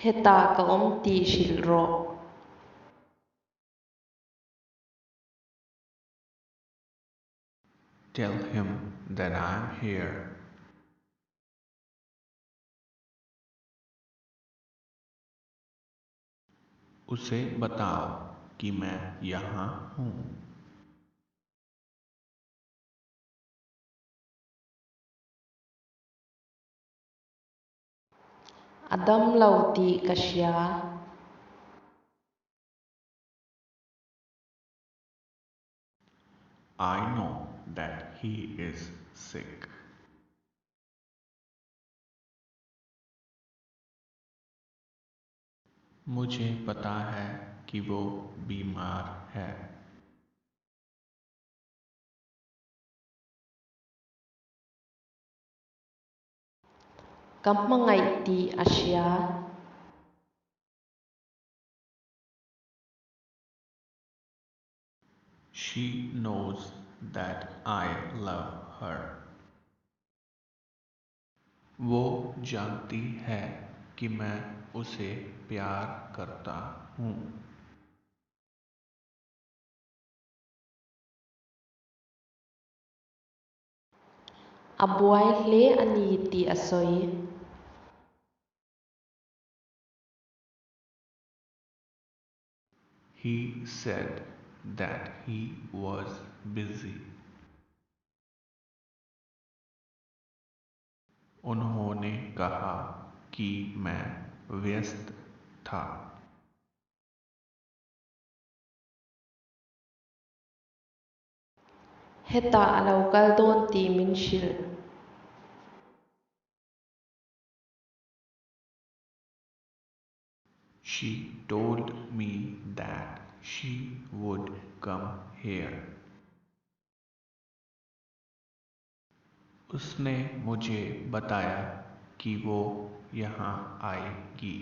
Heta ka om ti hrilh rawh. Tell him that I'm here. उसे बताओ कि मैं यहाँ हूँ। A dam lo ti ka hria. I know that he is sick. मुझे पता है कि वो बीमार है। Ka hmangai ti a hria. She knows that I love her. वो जानती है कि मैं उसे प्यार करता हूँ। A buai hle ani ti a sawi. He said that he was busy. उन्होंने कहा कि मैं व्यस्त था। Heta a lo kal dawn ti min hrilh. She told me that she would come here. उसने मुझे बताया कि वो यहाँ आएगी।